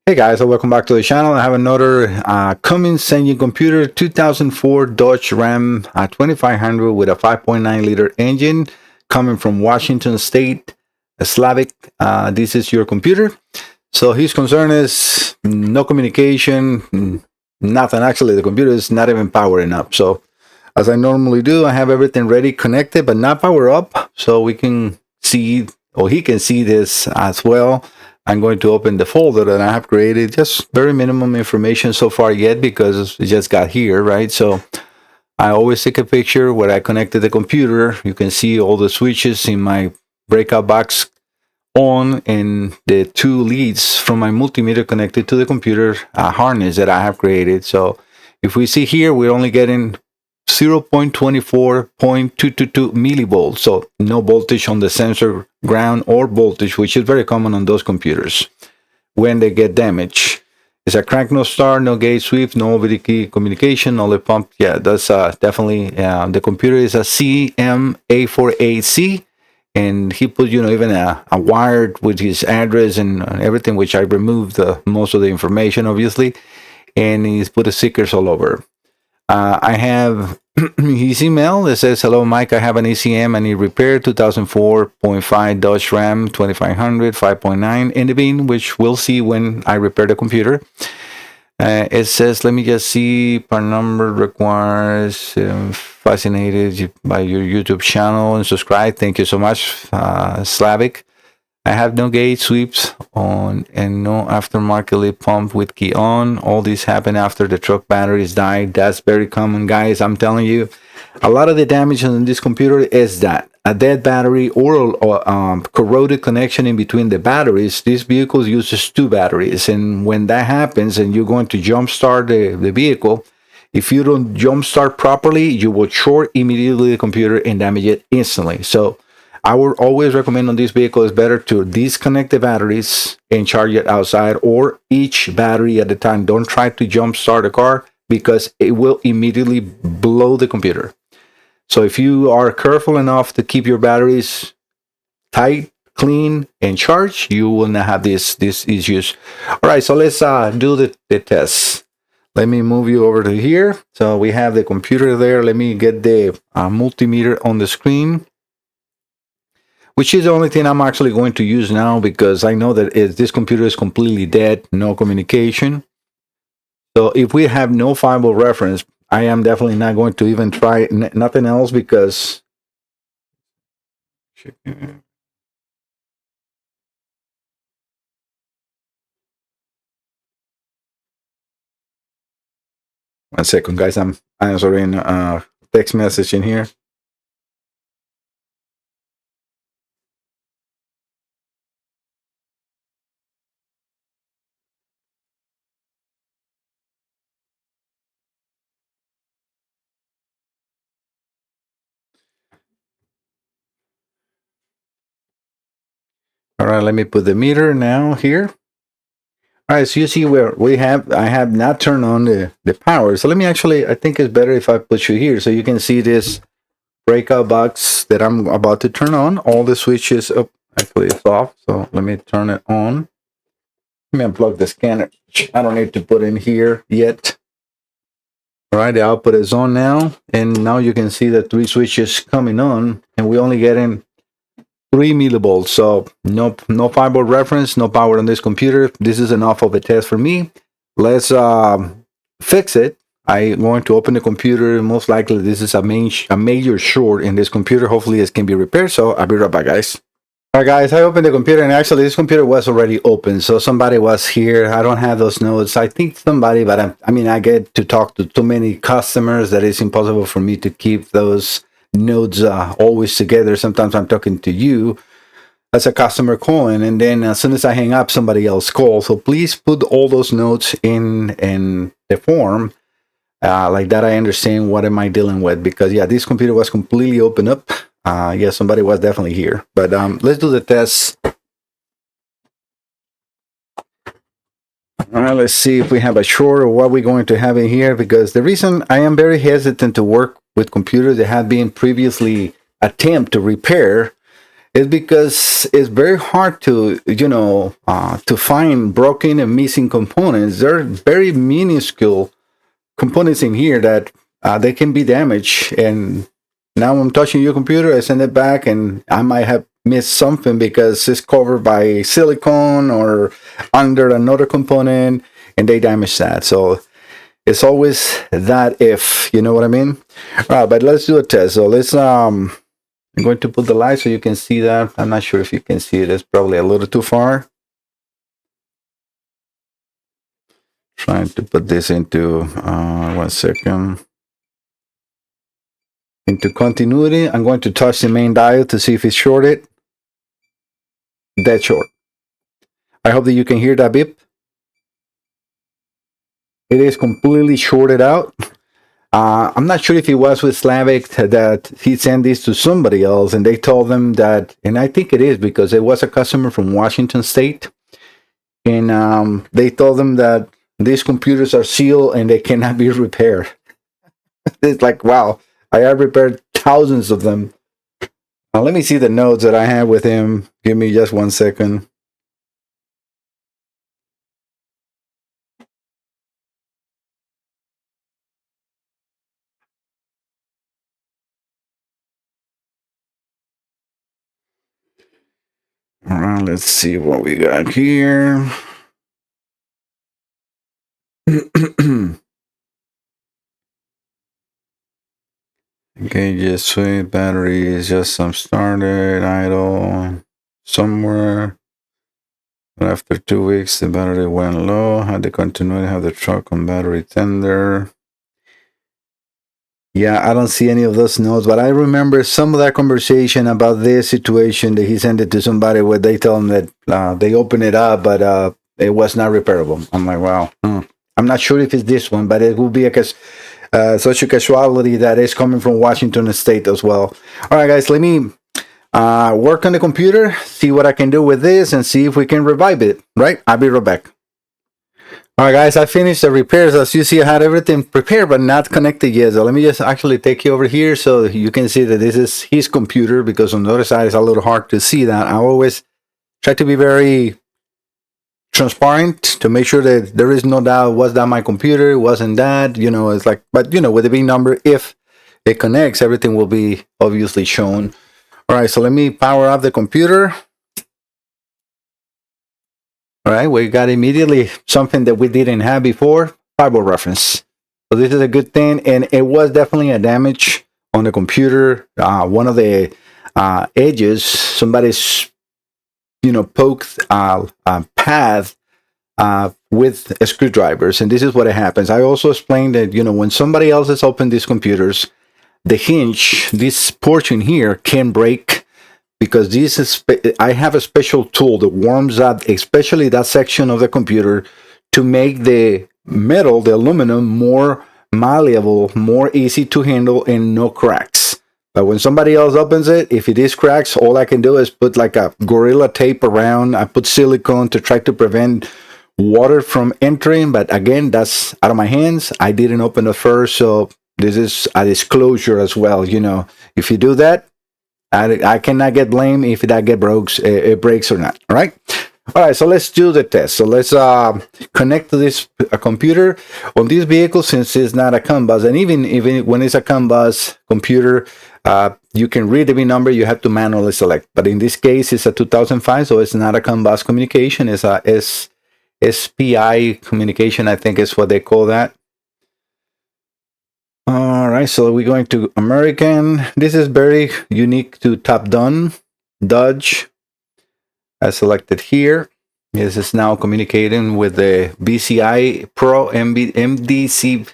Hey guys, and welcome back to the channel. I have another Cummins engine computer, 2004 Dodge Ram 2500 with a 5.9 liter engine coming from Washington State, Slavic. This is your computer. So his concern is no communication, nothing. Actually, the computer is not even powering up. So as I normally do, I have everything ready, connected, but not power up. So we can see, or he can see this as well. I'm going to open the folder that I have created. Just very minimum information so far yet because it just got here, right? So I always take a picture where I connected the computer. You can see all the switches in my breakout box on and the two leads from my multimeter connected to the computer harness that I have created. So if we see here, we're only getting 0.24.222 millivolts, so no voltage on the sensor ground or voltage, which is very common on those computers when they get damaged. It's a crank no start, no gate sweep, no VDK communication, no lip pump. Yeah, that's definitely the computer is a CM848C, and he put even a wire with his address and everything, which I removed most of the information obviously, and he's put the stickers all over. I have his email that says, "Hello, Mike. I have an ECM. I need repair. 2004.5 Dodge Ram 2500 5.9 in the bin, which we'll see when I repair the computer." It says, let me just see. Part number requires. Fascinated by your YouTube channel and subscribe. Thank you so much, Slavic. I have no gate sweeps on and no aftermarket lip pump with key on. All this happened after the truck batteries died. That's very common, guys. I'm telling you, a lot of the damage on this computer is that a dead battery or corroded connection in between the batteries. This vehicle uses two batteries, and when that happens and you're going to jump start the vehicle, if you don't jump start properly, you will short immediately the computer and damage it instantly. So I would always recommend on this vehicle is better to disconnect the batteries and charge it outside, or each battery at a time. Don't try to jump start a car because it will immediately blow the computer. So if you are careful enough to keep your batteries tight, clean, and charged, you will not have these issues. All right, so let's do the test. Let me move you over to here. So we have the computer there. Let me get the multimeter on the screen, which is the only thing I'm actually going to use now because I know that this computer is completely dead, no communication. So if we have no fiber reference, I am definitely not going to even try nothing else because one second, guys. I'm answering a text message in here. All right, let me put the meter now here. All right, so you see where I have not turned on the power. So let me actually, I think it's better if I put you here so you can see this breakout box that I'm about to turn on. All the switches up, actually it's off. So let me turn it on. Let me unplug the scanner. I don't need to put in here yet. All right, the output is on now. And now you can see the three switches coming on, and we only getting 3 millivolts. So no fiber reference, no power on this computer. This is enough of a test for me. Let's fix it. I'm going to open the computer. Most likely this is a major short in this computer. Hopefully this can be repaired. So I'll be right back, guys. All right, guys, I opened the computer, and actually this computer was already open. So somebody was here. I don't have those notes. I think somebody, but I mean, I get to talk to too many customers that it's impossible for me to keep those nodes always together. Sometimes I'm talking to you as a customer calling, and then as soon as I hang up, somebody else calls. So please put all those notes in the form like that. I understand what am I dealing with, because yeah, this computer was completely open up. Yeah, somebody was definitely here, but let's do the test. All right, let's see if we have a short or what we're going to have in here, because the reason I am very hesitant to work with computers that have been previously attempt to repair is because it's very hard to, to find broken and missing components. There are very minuscule components in here that they can be damaged. And now I'm touching your computer, I send it back, and I might have missed something because it's covered by silicone or under another component, and they damage that. So it's always that if, you know what I mean? All right, but let's do a test. So let's I'm going to put the light so you can see that. I'm not sure if you can see it. It's probably a little too far. Trying to put this into 1 second. Into continuity. I'm going to touch the main diode to see if it's shorted. Dead short. I hope that you can hear that beep. It is completely shorted out. I'm not sure if it was with Slavic that he sent this to somebody else and they told them that, and I think it is because it was a customer from Washington State, and they told them that these computers are sealed and they cannot be repaired. It's like, wow, I have repaired thousands of them. Now, let me see the notes that I have with him. Give me just 1 second. All right, let's see what we got here. Okay, just sweet battery is just some started idle somewhere. But after 2 weeks, the battery went low. Had the continuity, have the truck on battery tender. Yeah, I don't see any of those notes, but I remember some of that conversation about this situation that he sent it to somebody where they tell him that they open it up, but it was not repairable. I'm like, wow. I'm not sure if it's this one, but it will be such a casualty that is coming from Washington State as well. All right, guys, let me work on the computer, see what I can do with this, and see if we can revive it, right? I'll be right back. All right, guys, I finished the repairs. As you see, I had everything prepared, but not connected yet. So let me just actually take you over here so you can see that this is his computer, because on the other side, it's a little hard to see that. I always try to be very transparent to make sure that there is no doubt, was that my computer, wasn't that, it's like, but with the big number, if it connects, everything will be obviously shown. All right, so let me power up the computer. All right, we got immediately something that we didn't have before, fiber reference. So this is a good thing, and it was definitely a damage on the computer. One of the edges, somebody's poked a path with screwdrivers, and this is what happens. I also explained that when somebody else has opened these computers, the hinge, this portion here, can break, because this is I have a special tool that warms up especially that section of the computer to make the metal, the aluminum, more malleable, more easy to handle, and no cracks. But when somebody else opens it, if it is cracks, all I can do is put like a Gorilla tape around. I put silicone to try to prevent water from entering, but again, that's out of my hands. I didn't open it first, so this is a disclosure as well. If you do that, I cannot get blamed if that it breaks or not. All right, so let's do the test. So let's connect to this computer on this vehicle, since it's not a CAN bus, and even when it's a CAN bus computer, you can read the VIN number. You have to manually select, but in this case, it's a 2005, so it's not a CAN bus communication. It's a SPI communication, I think is what they call that. All right, so we're going to American. This is very unique to Top Gun, Dodge. I selected here. This is now communicating with the BCI Pro, MDBCI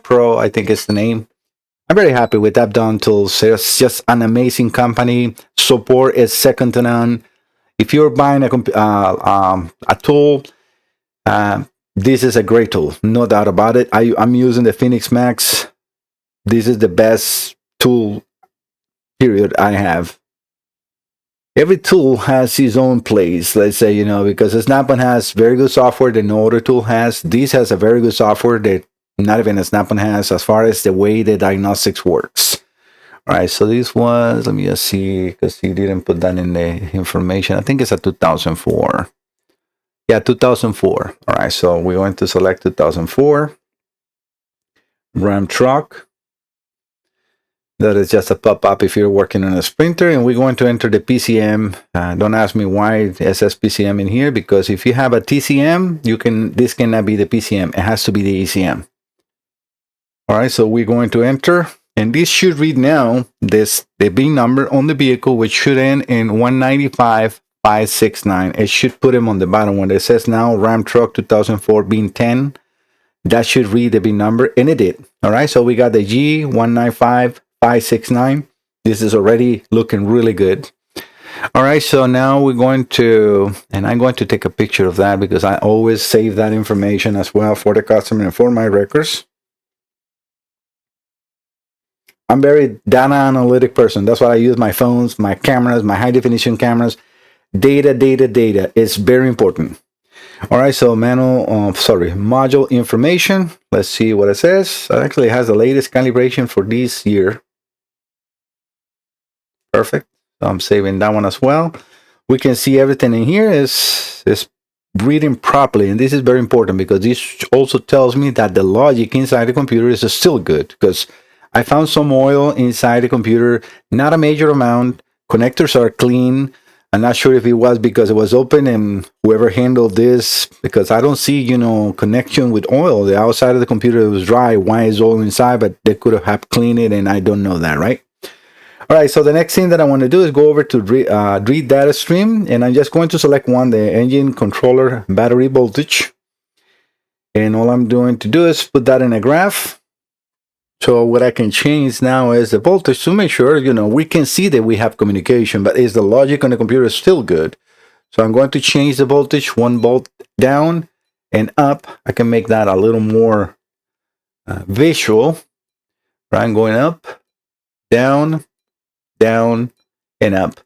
Pro, I think is the name. I'm very happy with Top Gun Tools. It's just an amazing company. Support is second to none. If you're buying a tool, this is a great tool, no doubt about it. I'm using the Phoenix Max. This is the best tool, period, I have. Every tool has its own place, let's say, because Snap-on has very good software that no other tool has. This has a very good software that not even Snap-on has, as far as the way the diagnostics works. All right, so this was, let me just see, because he didn't put that in the information. I think it's a 2004. Yeah, 2004. All right, so we're going to select 2004. Ram truck. That is just a pop-up if you're working on a Sprinter, and we're going to enter the PCM. Don't ask me why it says PCM in here, because if you have a TCM, this cannot be the PCM. It has to be the ECM. All right, so we're going to enter, and this should read now the VIN number on the vehicle, which should end in 195569. It should put them on the bottom when it says now Ram truck 2004 VIN 10. That should read the VIN number, and it did. All right, so we got the G195569. This is already looking really good. All right, so now we're going to, and I'm going to take a picture of that because I always save that information as well for the customer and for my records. I'm very data analytic person. That's why I use my phones, my cameras, my high definition cameras. Data is very important. All right, so module information. Let's see what it says. It actually has the latest calibration for this year. Perfect. So I'm saving that one as well. We can see everything in here is reading properly, and this is very important because this also tells me that the logic inside the computer is still good, because I found some oil inside the computer, not a major amount. Connectors are clean. I'm not sure if it was because it was open and whoever handled this, because I don't see, connection with oil. The outside of the computer was dry. Why is oil inside? But they could have cleaned it, and I don't know that, right? All right, so the next thing that I want to do is go over to read data stream, and I'm just going to select one, the engine controller battery voltage. And all I'm going to do is put that in a graph. So what I can change now is the voltage to make sure, we can see that we have communication, but is the logic on the computer still good? So I'm going to change the voltage 1 volt down and up. I can make that a little more visual. Right, I'm going up, down, and up.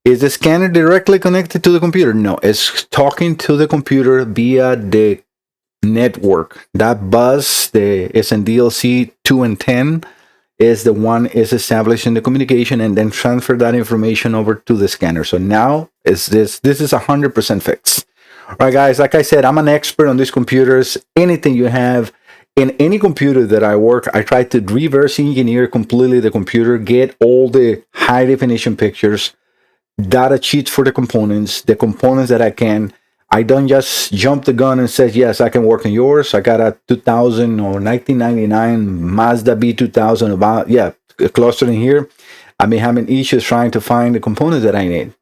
Is the scanner directly connected to the computer? No, it's talking to the computer via the network. That bus, the SNDLC 2 and 10, is the one is establishing the communication and then transfer that information over to the scanner. So now this is 100% fixed. All right, guys, like I said, I'm an expert on these computers. Anything you have in any computer that I work, I try to reverse engineer completely the computer, get all the high definition pictures, data sheets for the components that I can. I don't just jump the gun and say, yes, I can work on yours. I got a 2000 or 1999 Mazda B2000 clustered in here. I've been having issues trying to find the components that I need.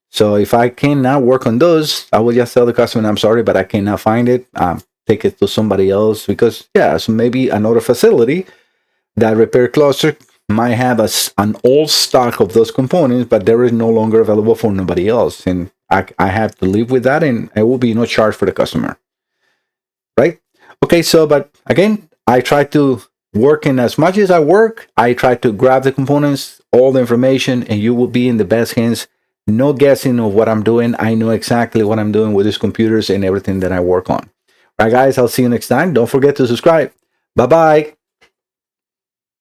So if I cannot work on those, I will just tell the customer, I'm sorry, but I cannot find it. Take it to somebody else, because so maybe another facility that repair cluster might have an old stock of those components, but there is no longer available for nobody else. And I have to live with that, and it will be no charge for the customer. Right? Okay, so, but again, I try to work in as much as I work. I try to grab the components, all the information, and you will be in the best hands. No guessing of what I'm doing. I know exactly what I'm doing with these computers and everything that I work on. All right, guys, I'll see you next time. Don't forget to subscribe. Bye-bye.